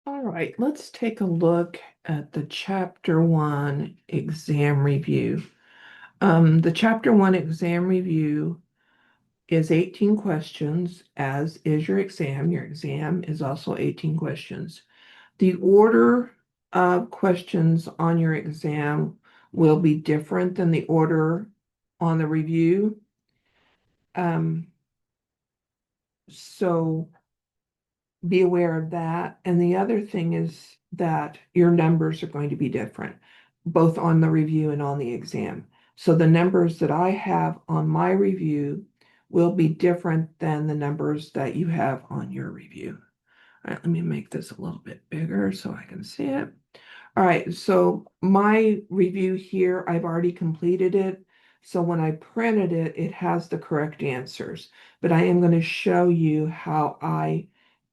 All right, let's take a look at the Chapter 1 exam review. The Chapter 1 exam review is 18 questions, as is your exam. Your exam is also 18 questions. The order of questions on your exam will be different than the order on the review. Um, so be aware of that. And the other thing is that your numbers are going to be different, both on the review and on the exam. So the numbers that I have on my review will be different than the numbers that you have on your review. All right, let me make this a little bit bigger so I can see it. All right, so my review here, I've already completed it. So when I printed it, it has the correct answers, but I am going to show you how I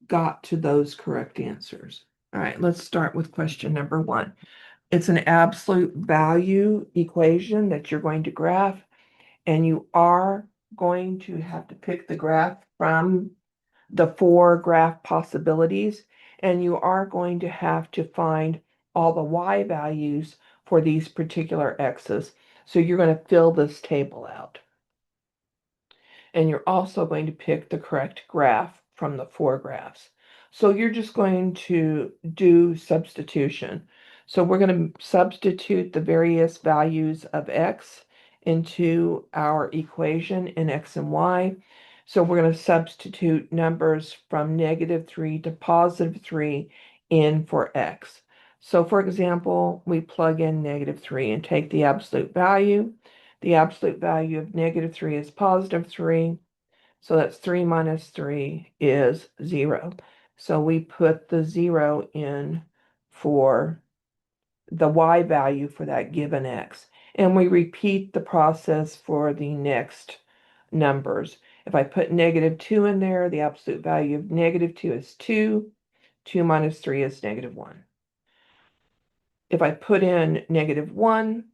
got to those correct answers. All right, let's start with question number 1. It's an absolute value equation that you're going to graph, and you are going to have to pick the graph from the 4 graph possibilities, and you are going to have to find all the y values for these particular x's. So you're going to fill this table out. And you're also going to pick the correct graph from the 4 graphs. So you're just going to do substitution. So we're going to substitute the various values of x into our equation in x and y. So we're going to substitute numbers from -3 to +3 in for x. So for example, we plug in -3 and take the absolute value. The absolute value of -3 is +3. So that's 3 minus 3 is 0. So we put the 0 in for the y value for that given x. And we repeat the process for the next numbers. If I put -2 in there, the absolute value of -2 is 2. 2 minus 3 is -1. If I put in -1,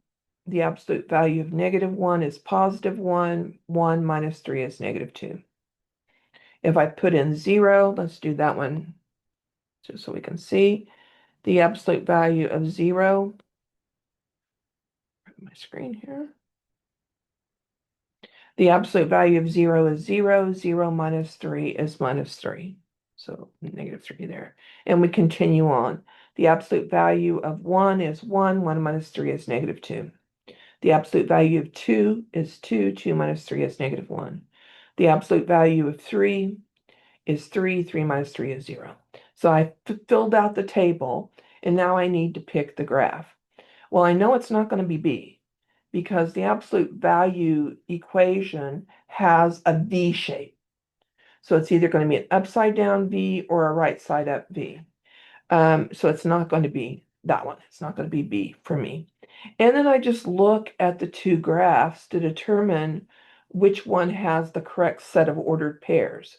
the absolute value of -1 is +1. 1 minus 3 is -2. If I put in 0, let's do that one just so we can see. The absolute value of 0, my screen here. The absolute value of 0 is 0. 0 minus 3 is -3. So -3 there. And we continue on. The absolute value of 1 is 1. 1 minus 3 is -2. The absolute value of 2 is 2. 2 minus 3 is -1. The absolute value of 3 is 3. 3 minus 3 is 0. So I filled out the table, and now I need to pick the graph. Well, I know it's not going to be B because the absolute value equation has a V shape. So it's either going to be an upside down V or a right side up V. So it's not going to be that one. It's not going to be B for me. And then I just look at the 2 graphs to determine which one has the correct set of ordered pairs.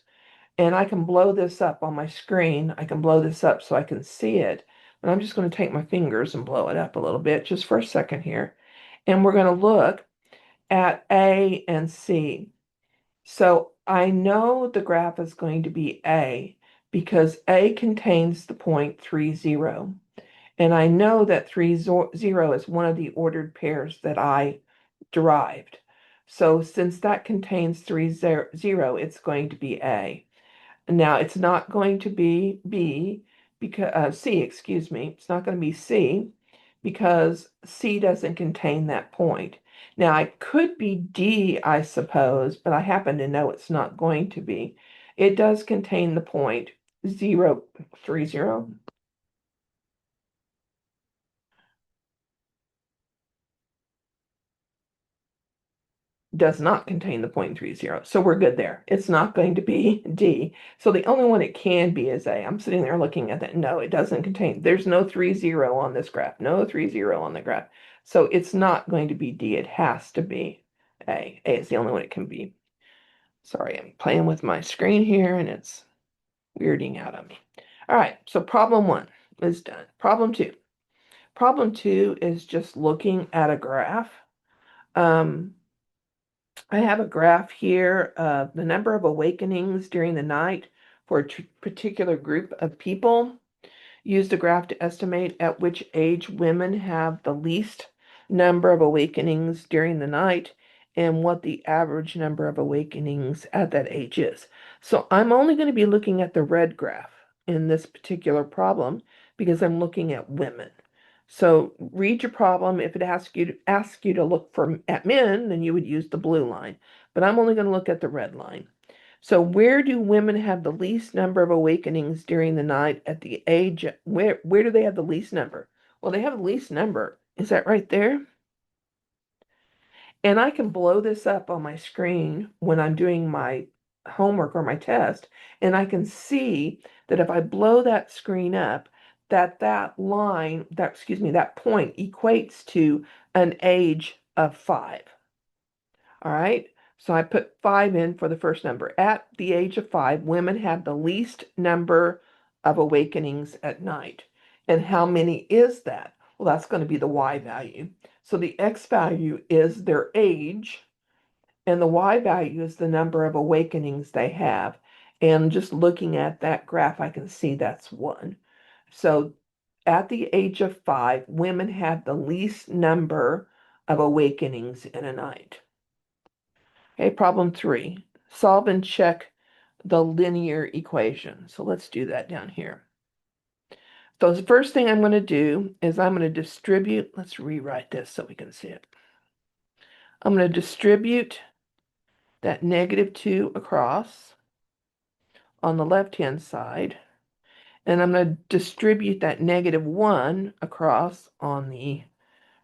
And I can blow this up on my screen. I can blow this up so I can see it. But I'm just going to take my fingers and blow it up a little bit just for a second here. And we're going to look at A and C. So I know the graph is going to be A because A contains the point 3, 0. And I know that 3, 0 is one of the ordered pairs that I derived. So since that contains 3, 0, it's going to be A. Now it's not going to be B because C, excuse me. It's not going to be C because C doesn't contain that point. Now it could be D, I suppose, but I happen to know it's not going to be. It does contain the point 0, 3, 0. Does not contain the 0.30. So we're good there. It's not going to be D. So the only one it can be is A. I'm sitting there looking at that. No, it doesn't contain. There's no 30 on this graph. No 30 on the graph. So it's not going to be D. It has to be A. A is the only one it can be. Sorry, I'm playing with my screen here and it's weirding out on me. All right, so problem 1 is done. Problem 2. Problem 2 is just looking at a graph. I have a graph here of the number of awakenings during the night for a particular group of people. Use the graph to estimate at which age women have the least number of awakenings during the night and what the average number of awakenings at that age is. So I'm only going to be looking at the red graph in this particular problem because I'm looking at women. So read your problem. If it asks you to look at men, then you would use the blue line. But I'm only going to look at the red line. So where do women have the least number of awakenings during the night at the age, where do they have the least number? Well, they have the least number. Is that right there? And I can blow this up on my screen when I'm doing my homework or my test, and I can see that if I blow that screen up, that line, that point equates to an age of 5. All right. So I put 5 in for the first number. At the age of 5, women have the least number of awakenings at night. And how many is that? Well, that's going to be the Y value. So the X value is their age, and the Y value is the number of awakenings they have. And just looking at that graph, I can see that's 1. So at the age of 5, women have the least number of awakenings in a night. Okay, problem 3. Solve and check the linear equation. So let's do that down here. So the first thing I'm going to do is I'm going to distribute, let's rewrite this so we can see it. I'm going to distribute that -2 across on the left-hand side, and I'm going to distribute that -1 across on the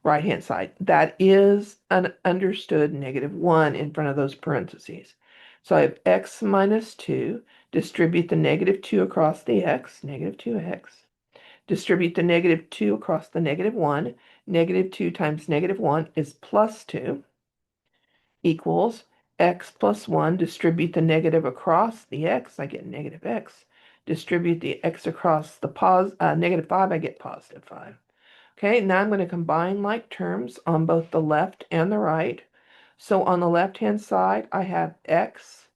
right-hand side. That is an understood -1 in front of those parentheses. So I have x minus 2, distribute the -2 across the x, -2x. Distribute the -2 across the -1. -2 times -1 is plus 2 equals x plus 1. Distribute the negative across the x, I get -x. Distribute the x across the -5, I get +5. Okay, now I'm going to combine like terms on both the left and the right. So on the left-hand side, I have x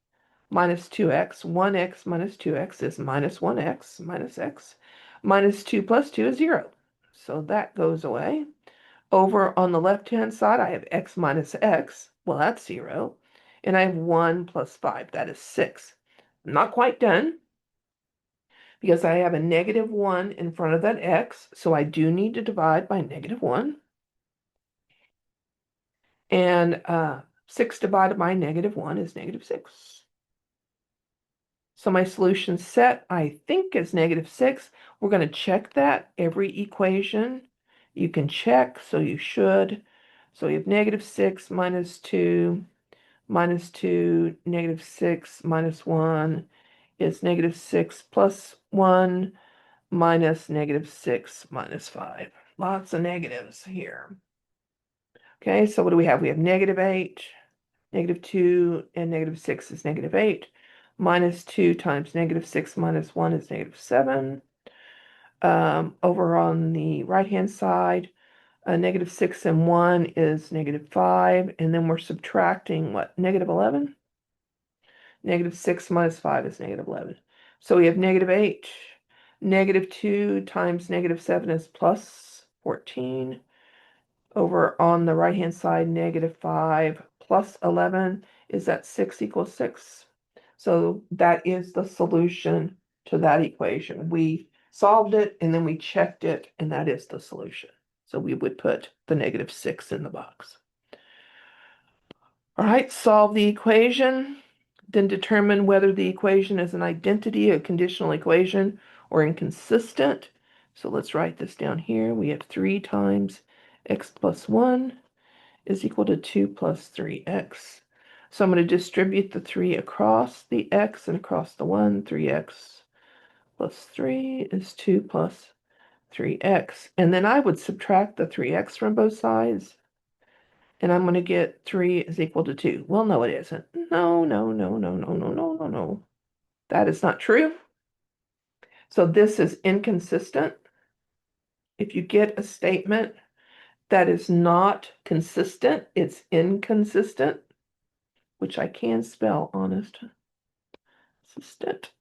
minus 2x. 1x minus 2x is minus 1x minus x. Minus 2 plus 2 is 0. So that goes away. Over on the left-hand side, I have x minus x. Well, that's 0. And I have 1 plus 5. That is 6. I'm not quite done because I have a -1 in front of that x, so I do need to divide by -1. And 6 divided by -1 is -6. So my solution set, I think, is -6. We're going to check that every equation. You can check, so you should. So you have -6 minus 2, minus 2, -6 minus 1 is -6 plus 1 minus -6 minus 5. Lots of negatives here. Okay, so what do we have? We have -8, -2, and -6 is -8. Minus 2 times -6 minus 1 is -7. Over on the right-hand side, -6 and 1 is -5. And then we're subtracting what? -11? -6 minus 5 is -11. So we have -8. -2 times -7 is plus 14. Over on the right-hand side, -5 plus 11 is that 6 equals 6. So that is the solution to that equation. We solved it and then we checked it, and that is the solution. So we would put the -6 in the box. All right, solve the equation, then determine whether the equation is an identity, a conditional equation, or inconsistent. So let's write this down here. We have 3 times x plus 1 is equal to 2 plus 3x. So I'm going to distribute the 3 across the x and across the 1. 3x plus 3 is 2 plus 3x. And then I would subtract the 3x from both sides. And I'm going to get 3 is equal to 2. Well, no, it isn't. No, no, no, no, no, no, no, no, no. That is not true. So this is inconsistent. If you get a statement that is not consistent, it's inconsistent, which I can spell honest. Consistent.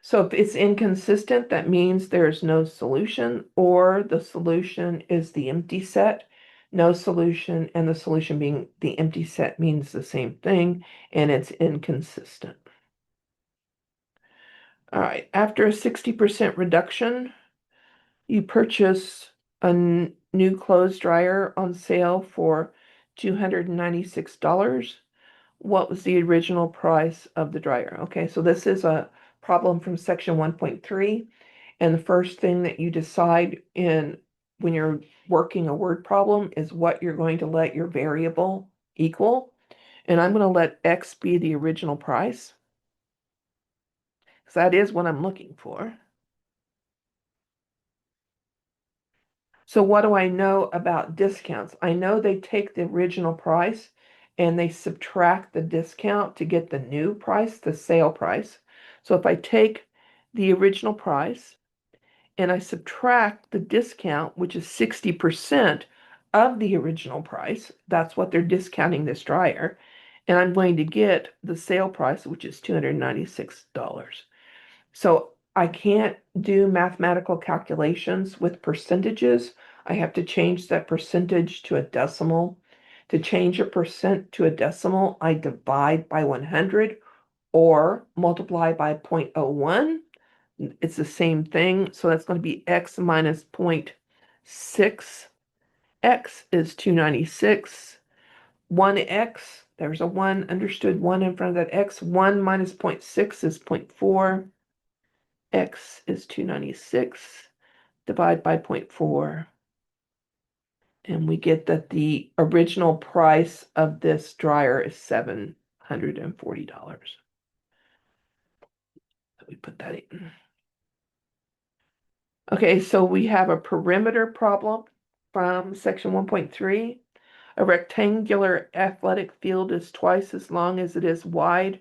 So if it's inconsistent, that means there's no solution, or the solution is the empty set. No solution and the solution being the empty set means the same thing, and it's inconsistent. All right, after a 60% reduction, you purchase a new clothes dryer on sale for $296. What was the original price of the dryer? Okay, so this is a problem from section 1.3. And the first thing that you decide in when you're working a word problem is what you're going to let your variable equal. And I'm going to let X be the original price, because that is what I'm looking for. So what do I know about discounts? I know they take the original price and they subtract the discount to get the new price, the sale price. So if I take the original price and I subtract the discount, which is 60% of the original price, that's what they're discounting this dryer, and I'm going to get the sale price, which is $296. So I can't do mathematical calculations with percentages. I have to change that percentage to a decimal. To change a percent to a decimal, I divide by 100 or multiply by 0.01. It's the same thing. So that's going to be x minus 0.6. X is 296. 1x, there's a 1, understood 1 in front of that x. 1 minus 0.6 is 0.4. X is 296. Divide by 0.4. And we get that the original price of this dryer is $740. So we put that in. Okay, so we have a perimeter problem from section 1.3. A rectangular athletic field is twice as long as it is wide.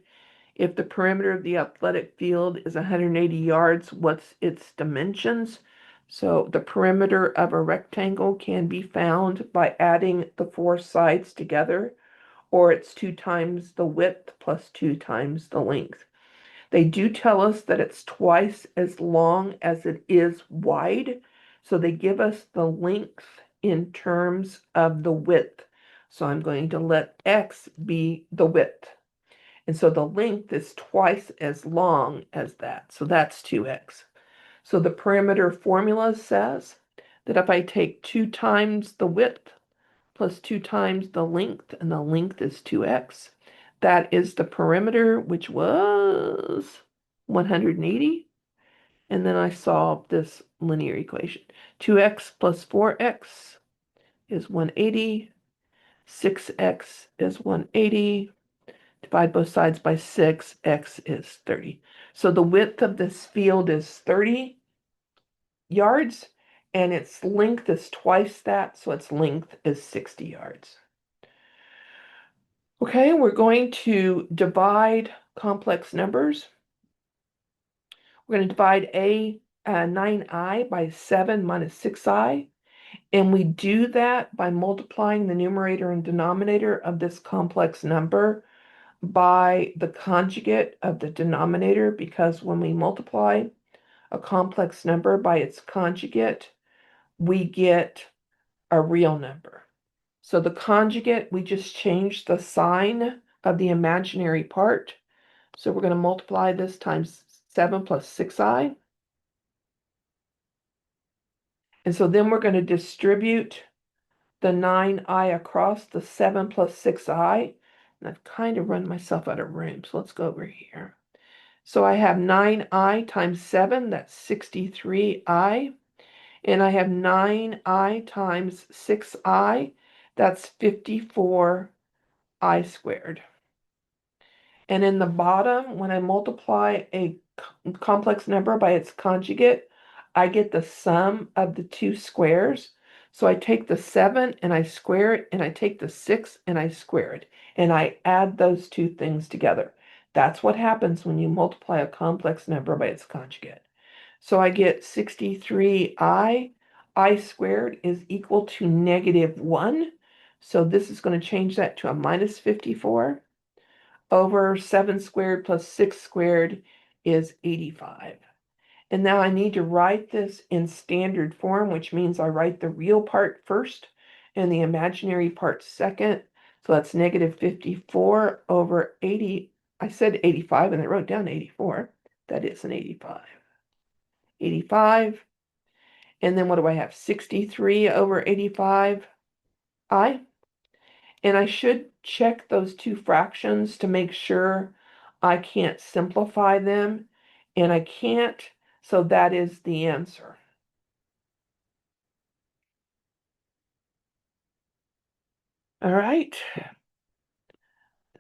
If the perimeter of the athletic field is 180 yards, what's its dimensions? So the perimeter of a rectangle can be found by adding the four sides together, or it's 2 times the width plus 2 times the length. They do tell us that it's twice as long as it is wide. So they give us the length in terms of the width. So I'm going to let X be the width. And so the length is twice as long as that. So that's 2x. So the perimeter formula says that if I take 2 times the width plus 2 times the length, and the length is 2x, that is the perimeter, which was 180. And then I solved this linear equation. 2x plus 4x is 180. 6x is 180. Divide both sides by 6, x is 30. So the width of this field is 30 yards, and its length is twice that, so its length is 60 yards. Okay, we're going to divide complex numbers. We're going to divide 9i by 7 minus 6i, and we do that by multiplying the numerator and denominator of this complex number by the conjugate of the denominator, because when we multiply a complex number by its conjugate, we get a real number. So the conjugate, we just change the sign of the imaginary part. So we're going to multiply this times 7 plus 6i. And so then we're going to distribute the 9i across the 7 plus 6i. And I've kind of run myself out of room, so let's go over here. So I have 9i times 7, that's 63i. And I have 9i times 6i, that's 54i squared. And in the bottom, when I multiply a complex number by its conjugate, I get the sum of the two squares. So I take the 7 and I square it, and I take the 6 and I square it, and I add those two things together. That's what happens when you multiply a complex number by its conjugate. So I get 63i. I squared is equal to -1. So this is going to change that to a minus 54 over 7 squared plus 6 squared is 85. And now I need to write this in standard form, which means I write the real part first and the imaginary part second. So that's negative 54 over 80. I said 85 and I wrote down 84. That is an 85. 85. And then what do I have? 63 over 85. And I should check those two fractions to make sure I can't simplify them. And I can't, so that is the answer. All right.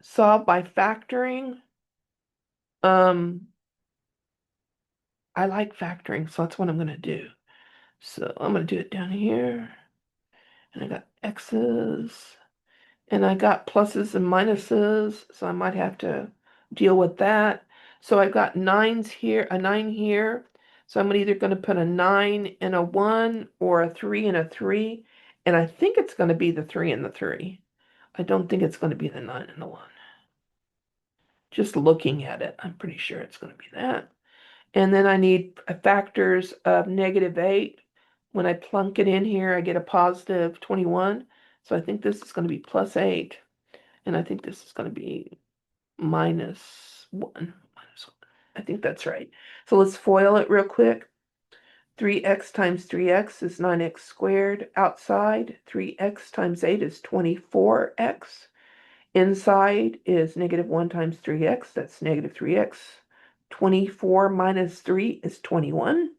Solve by factoring. I like factoring, so that's what I'm going to do. So I'm going to do it down here. And I got x's. And I got pluses and minuses, so I might have to deal with that. So I've got nines here, a 9 here. So I'm either going to put a 9 and a 1 or a 3 and a 3. And I think it's going to be the 3 and the 3. I don't think it's going to be the 9 and the 1. Just looking at it, I'm pretty sure it's going to be that. And then I need factors of negative 8. When I plunk it in here, I get a positive 21. So I think this is going to be plus 8. And I think this is going to be minus 1. Minus 1. I think that's right. So let's FOIL it real quick. 3x times 3x is 9x squared. Outside, 3x times 8 is 24x. Inside is negative 1 times 3x. That's negative 3x. 24 minus 3 is 21.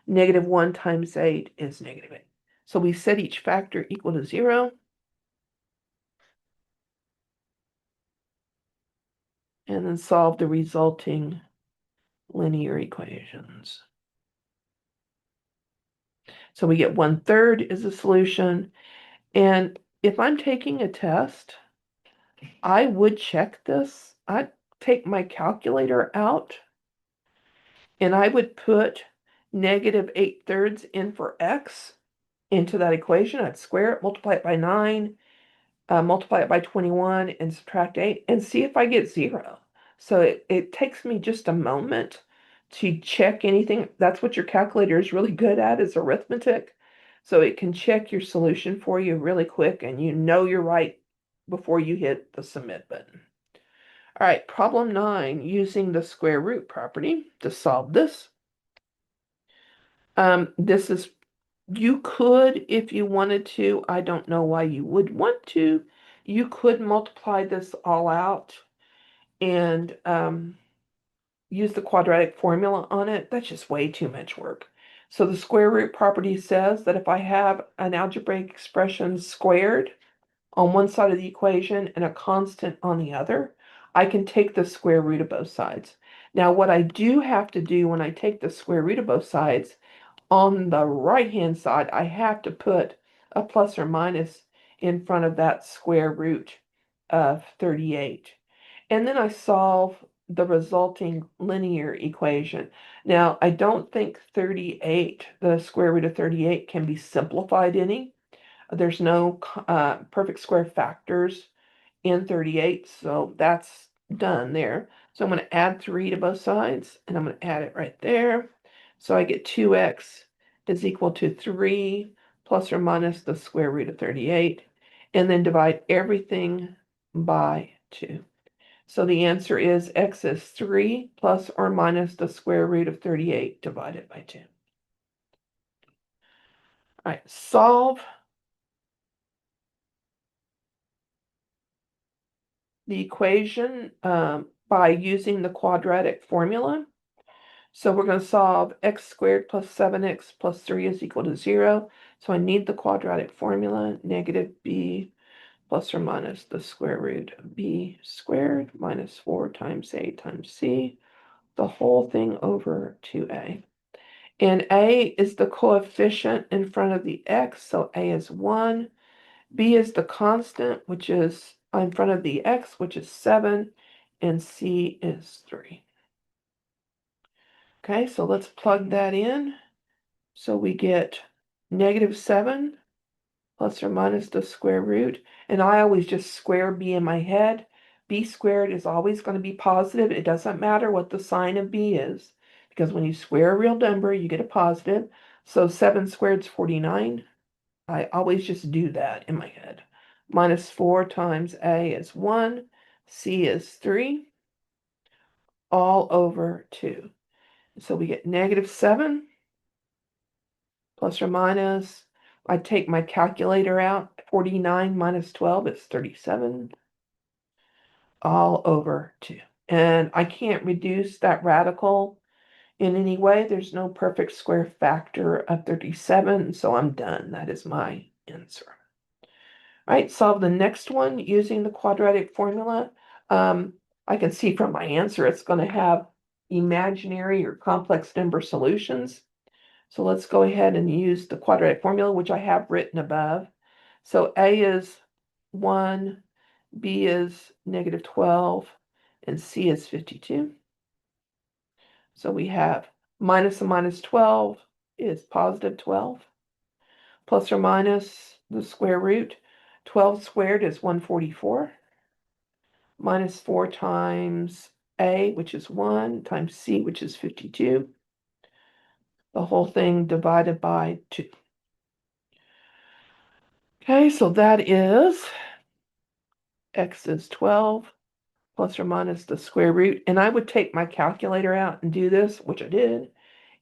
Negative 1 times 8 is negative 8. So we set each factor equal to 0. And then solve the resulting linear equations. So we get 1/3 is a solution. And if I'm taking a test, I would check this. I'd take my calculator out and I would put negative 8/3 in for x into that equation. I'd square it, multiply it by 9, multiply it by 21, and subtract 8, and see if I get 0. So it takes me just a moment to check anything. That's what your calculator is really good at, is arithmetic. So it can check your solution for you really quick, and you know you're right before you hit the submit button. All right, problem 9, using the square root property to solve this. This is, you could, if you wanted to, I don't know why you would want to, you could multiply this all out and use the quadratic formula on it. That's just way too much work. So the square root property says that if I have an algebraic expression squared on one side of the equation and a constant on the other, I can take the square root of both sides. Now, what I do have to do when I take the square root of both sides, on the right-hand side, I have to put a plus or minus in front of that square root of 38. And then I solve the resulting linear equation. Now, I don't think 38, the square root of 38, can be simplified any. There's no perfect square factors in 38, so that's done there. So I'm going to add 3 to both sides, and I'm going to add it right there. So I get 2x is equal to 3 plus or minus the square root of 38, and then divide everything by 2. So the answer is x is 3 plus or minus the square root of 38 divided by 2. All right, solve the equation by using the quadratic formula. So we're going to solve x squared plus 7x plus 3 is equal to 0. So I need the quadratic formula, negative b plus or minus the square root of b squared minus 4 times a times c, the whole thing over 2a. And a is the coefficient in front of the x, so a is 1. B is the constant, which is in front of the x, which is 7, and c is 3. Okay, so let's plug that in. So we get negative 7 plus or minus the square root. And I always just square b in my head, b squared is always going to be positive. It doesn't matter what the sign of b is, because when you square a real number, you get a positive. So 7 squared is 49. I always just do that in my head. Minus 4 times a is 1, c is 3, all over 2. So we get negative 7 plus or minus. I take my calculator out. 49 minus 12 is 37, all over 2. And I can't reduce that radical in any way. There's no perfect square factor of 37, so I'm done. That is my answer. All right, solve the next one using the quadratic formula. Um, I can see from my answer it's going to have imaginary or complex number solutions. So let's go ahead and use the quadratic formula, which I have written above. So A is 1, B is negative 12, and C is 52. So we have minus a minus 12 is positive 12, plus or minus the square root. 12 squared is 144, minus 4 times A, which is 1, times C, which is 52. The whole thing divided by 2. Okay, so that is x is 12 plus or minus the square root. And I would take my calculator out and do this, which I did.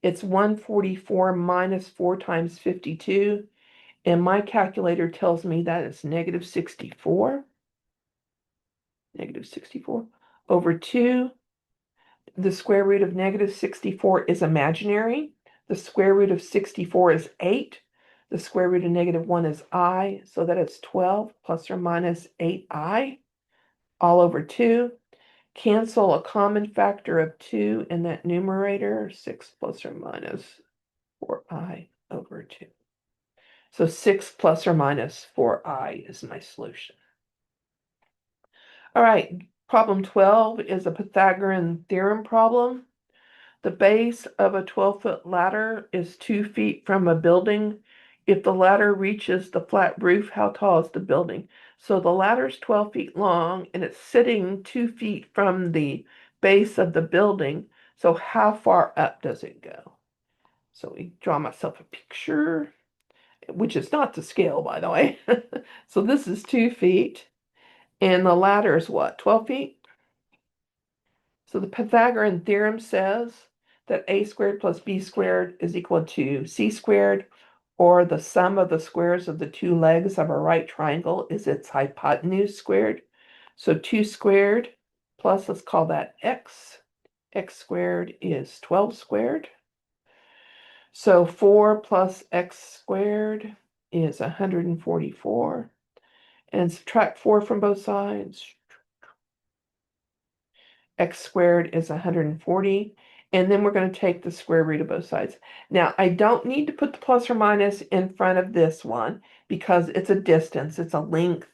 It's 144 minus 4 times 52. And my calculator tells me that it's negative 64. Negative 64 over 2. The square root of negative 64 is imaginary. The square root of 64 is 8. The square root of negative 1 is I, so that it's 12 plus or minus 8i, all over 2. Cancel a common factor of 2 in that numerator, 6 plus or minus 4i over 2. So 6 plus or minus 4i is my solution. All right, problem 12 is a Pythagorean theorem problem. The base of a 12-foot ladder is 2 feet from a building. If the ladder reaches the flat roof, how tall is the building? So the ladder is 12 feet long and it's sitting 2 feet from the base of the building. So how far up does it go? So we draw myself a picture, which is not to scale, by the way. So this is 2 feet and the ladder is what, 12 feet? So the Pythagorean theorem says that a squared plus b squared is equal to c squared, or the sum of the squares of the two legs of a right triangle is its hypotenuse squared. So 2 squared plus, let's call that x. X squared is 12 squared. So 4 plus x squared is 144. And subtract 4 from both sides. X squared is 140. And then we're going to take the square root of both sides. Now, I don't need to put the plus or minus in front of this one because it's a distance. It's a length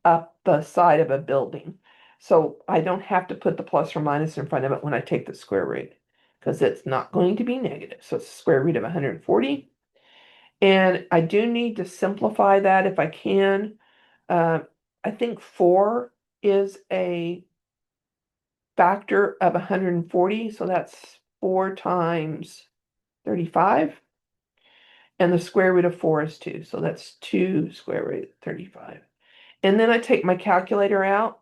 up the side of a building. So I don't have to put the plus or minus in front of it when I take the square root because it's not going to be negative. So it's the square root of 140. And I do need to simplify that if I can. I think 4 is a factor of 140, so that's 4 times 35. And the square root of 4 is 2, so that's 2 square root of 35. And then I take my calculator out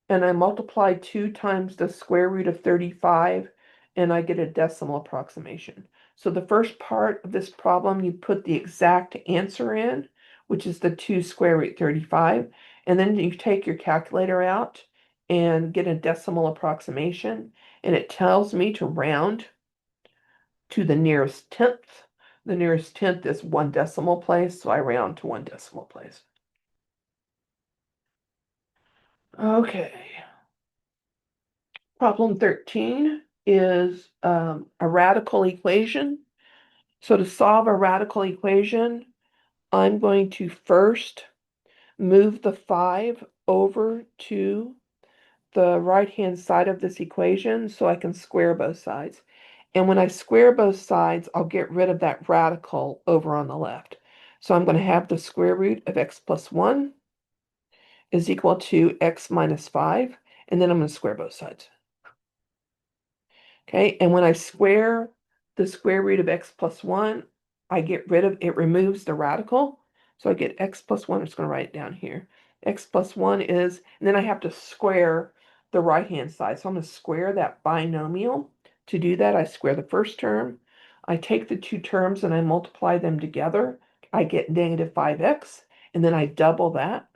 and I multiply 2 times the square root of 35 and I get a decimal approximation. So the first part of this problem, you put the exact answer in, which is the 2 square root 35, and then you take your calculator out and get a decimal approximation, and it tells me to round to the nearest tenth. The nearest tenth is 1 decimal place, so I round to 1 decimal place. Okay. Problem 13 is a radical equation. So to solve a radical equation, I'm going to first move the 5 over to the right-hand side of this equation so I can square both sides. And when I square both sides, I'll get rid of that radical over on the left. So I'm going to have the square root of x plus 1. is equal to x minus 5, and then I'm going to square both sides. Okay, and when I square the square root of x plus 1, I get rid of, it removes the radical. So I get x plus 1, I'm just going to write it down here. X plus 1 is, and then I have to square the right-hand side. So I'm going to square that binomial. To do that, I square the first term. I take the two terms and I multiply them together. I get negative 5x, and then I double that.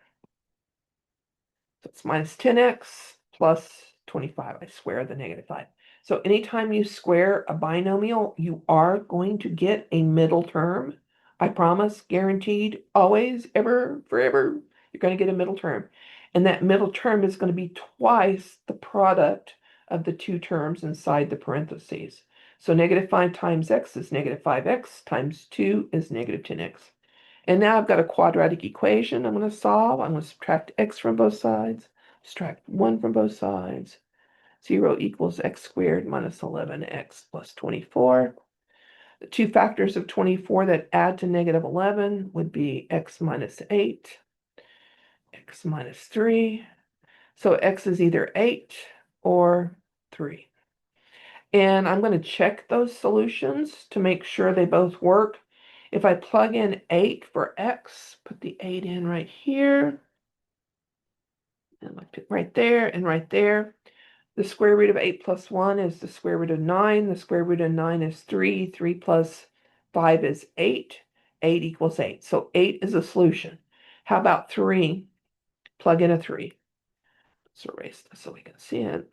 So it's minus 10x plus 25. I square the negative 5. So anytime you square a binomial, you are going to get a middle term. I promise, guaranteed, always, ever, forever, you're going to get a middle term. And that middle term is going to be twice the product of the two terms inside the parentheses. So negative 5 times x is negative 5x times 2 is negative 10x. And now I've got a quadratic equation I'm going to solve. I'm going to subtract x from both sides, subtract 1 from both sides. 0 equals x squared minus 11x plus 24. The two factors of 24 that add to negative 11 would be x minus 8, x minus 3. So x is either 8 or 3. And I'm going to check those solutions to make sure they both work. If I plug in 8 for x, put the 8 in right here, and right there and right there. The square root of 8 plus 1 is the square root of 9. The square root of 9 is 3. 3 plus 5 is 8. 8 equals 8. So 8 is a solution. How about 3? Plug in a 3. Let's erase this so we can see it.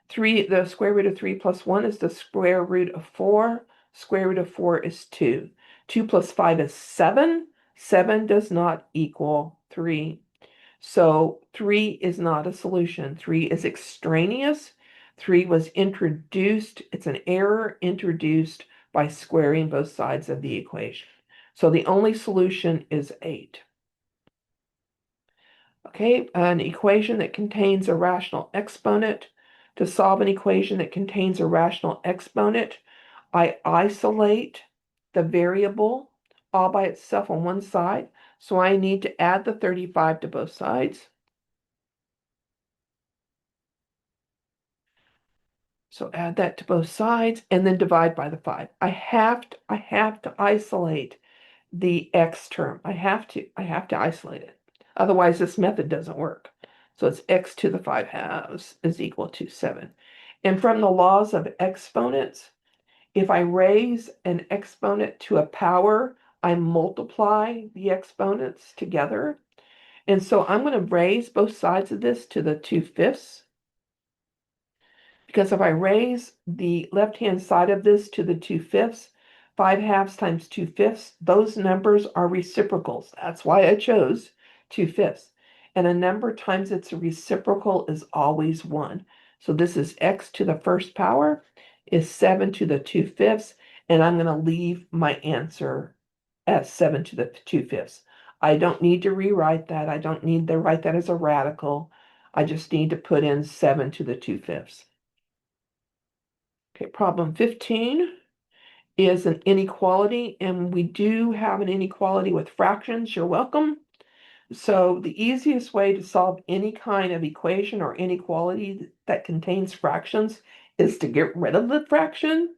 3, the square root of 3 plus 1 is the square root of 4. Square root of 4 is 2. 2 plus 5 is 7. 7 does not equal 3. So 3 is not a solution. 3 is extraneous. 3 was introduced. It's an error introduced by squaring both sides of the equation. So the only solution is 8. Okay, an equation that contains a rational exponent. To solve an equation that contains a rational exponent, I isolate the variable all by itself on one side. So I need to add the 35 to both sides. So add that to both sides and then divide by the 5. I have to isolate the x term. I have to isolate it. Otherwise, this method doesn't work. So it's x to the 5 halves is equal to 7. And from the laws of exponents, if I raise an exponent to a power, I multiply the exponents together. And so I'm going to raise both sides of this to the 2/5. Because if I raise the left-hand side of this to the 2/5, 5 halves times 2/5, those numbers are reciprocals. That's why I chose 2/5. And a number times its reciprocal is always 1. So this is x to the first power is 7 to the 2/5, and I'm going to leave my answer as 7 to the 2/5. I don't need to rewrite that. I don't need to write that as a radical. I just need to put in 7 to the 2/5. Okay, problem 15 is an inequality, and we do have an inequality with fractions. You're welcome. So the easiest way to solve any kind of equation or inequality that contains fractions is to get rid of the fraction.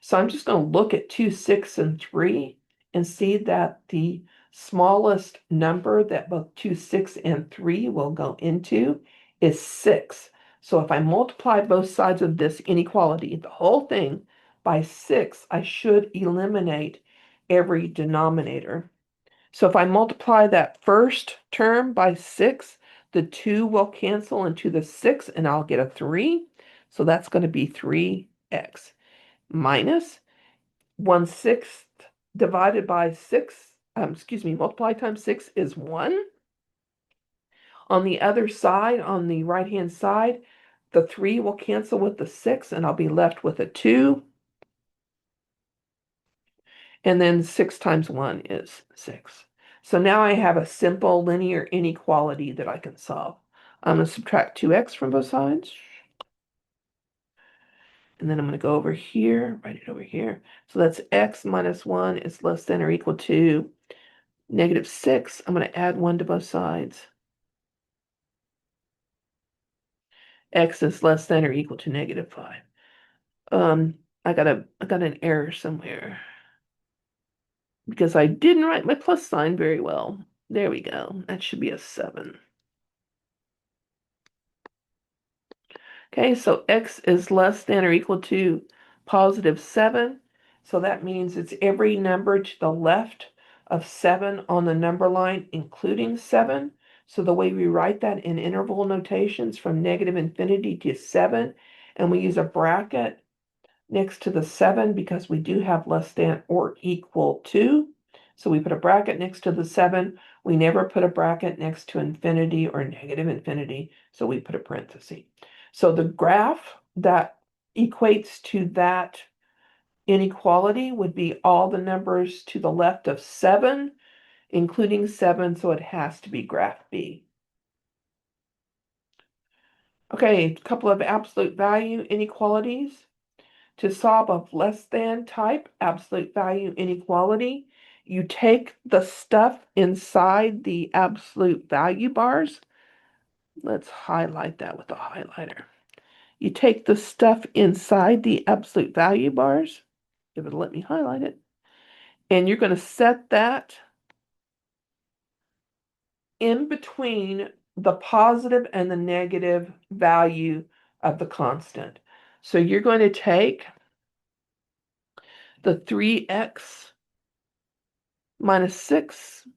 So I'm just going to look at 2, 6, and 3 and see that the smallest number that both 2, 6, and 3 will go into is 6. So if I multiply both sides of this inequality, the whole thing, by 6, I should eliminate every denominator. So if I multiply that first term by 6, the 2 will cancel into the 6, and I'll get a 3. So that's going to be 3x minus 1/6 divided by 6, multiply times 6 is 1. On the other side, on the right-hand side, the 3 will cancel with the 6, and I'll be left with a 2. And then 6 times 1 is 6. So now I have a simple linear inequality that I can solve. I'm going to subtract 2x from both sides. And then I'm going to go over here, write it over here. So that's x minus 1 is less than or equal to -6, I'm going to add 1 to both sides. X is less than or equal to -5. I got an error somewhere because I didn't write my plus sign very well. There we go. That should be a 7. Okay, so X is less than or equal to +7. So that means it's every number to the left of 7 on the number line, including 7. So the way we write that in interval notations from -infinity to 7, and we use a bracket next to the 7 because we do have less than or equal to. So we put a bracket next to the 7. We never put a bracket next to infinity or -infinity, so we put a parenthesis. So the graph that equates to that inequality would be all the numbers to the left of 7, including 7, so it has to be graph B. Okay, a couple of absolute value inequalities. To solve a less than type absolute value inequality, you take the stuff inside the absolute value bars. Let's highlight that with a highlighter. You take the stuff inside the absolute value bars, if it'll let me highlight it, and you're going to set that in between the positive and the negative value of the constant. So you're going to take the 3x minus 6.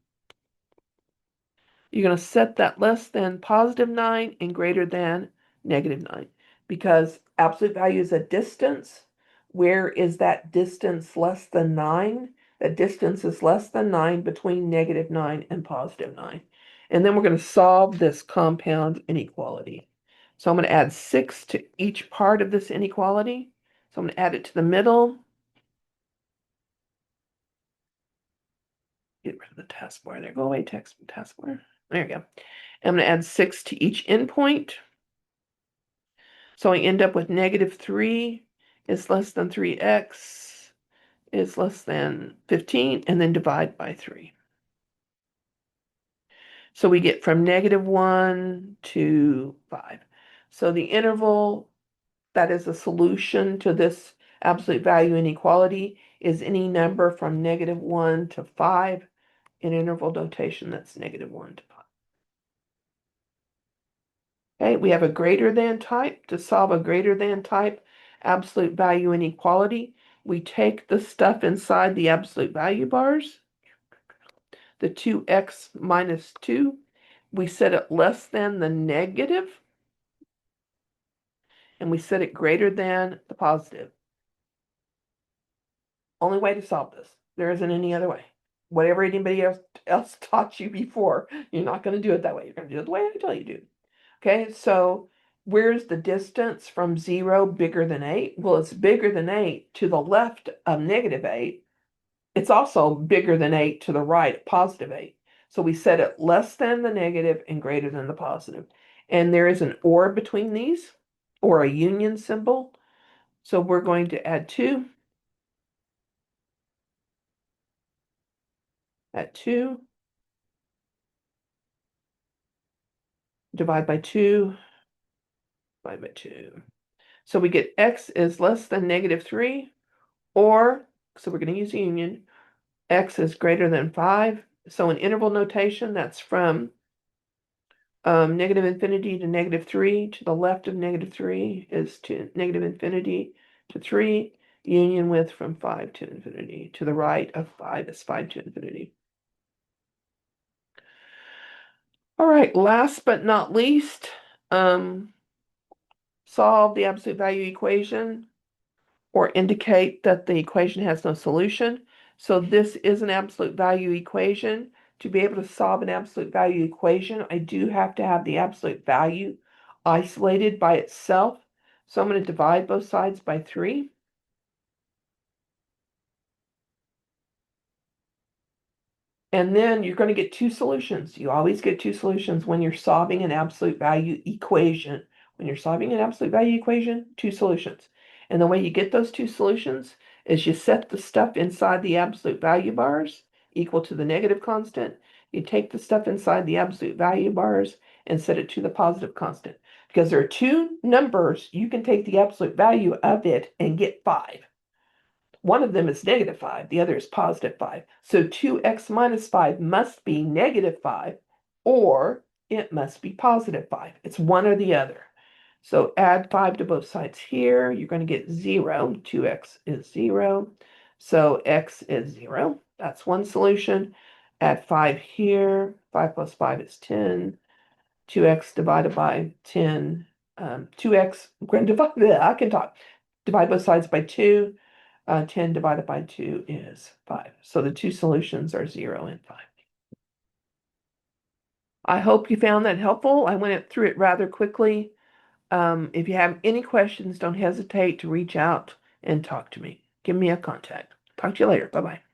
You're going to set that less than +9 and greater than -9 because absolute value is a distance. Where is that distance less than 9? That distance is less than 9 between -9 and +9. And then we're going to solve this compound inequality. So I'm going to add 6 to each part of this inequality. So I'm going to add it to the middle. Get rid of the taskbar there. Go away, taskbar. There you go. I'm going to add 6 to each endpoint. So I end up with -3 is less than 3x is less than 15, and then divide by 3. So we get from -1 to 5. So the interval that is a solution to this absolute value inequality is any number from -1 to 5 in interval notation. That's -1 to 5. Okay, we have a greater than type. To solve a greater than type absolute value inequality, we take the stuff inside the absolute value bars, the 2x minus 2, we set it less than the negative, and we set it greater than the positive. Only way to solve this. There isn't any other way. Whatever anybody else taught you before, you're not going to do it that way. You're going to do it the way I tell you to. Okay, so where's the distance from 0 bigger than 8? Well, it's bigger than 8 to the left of -8. It's also bigger than 8 to the right of +8. So we set it less than the negative and greater than the positive. And there is an or between these, or a union symbol. So we're going to add 2. Add 2. Divide by 2. Divide by 2. So we get x is less than -3, or, so we're going to use the union, x is greater than 5. So in interval notation, that's from -infinity to -3. To the left of -3 is to -infinity to 3. Union with from 5 to infinity. To the right of 5 is 5 to infinity. All right, last but not least, solve the absolute value equation or indicate that the equation has no solution. So this is an absolute value equation. To be able to solve an absolute value equation, I do have to have the absolute value isolated by itself. So I'm going to divide both sides by 3. And then you're going to get 2 solutions. You always get 2 solutions when you're solving an absolute value equation. When you're solving an absolute value equation, 2 solutions. And the way you get those 2 solutions is you set the stuff inside the absolute value bars, equal to the negative constant, you take the stuff inside the absolute value bars and set it to the positive constant. Because there are two numbers, you can take the absolute value of it and get 5. One of them is -5, the other is +5. So 2x minus 5 must be -5 or it must be +5. It's one or the other. So add 5 to both sides here. You're going to get 0. 2x is 0. So x is 0. That's one solution. Add 5 here. 5 plus 5 is 10. 2x divided by 10. 2x, we're going to divide, I can talk. Divide both sides by 2. 10 divided by 2 is 5. So the two solutions are 0 and 5. I hope you found that helpful. I went through it rather quickly. If you have any questions, don't hesitate to reach out and talk to me. Give me a contact. Talk to you later. Bye-bye.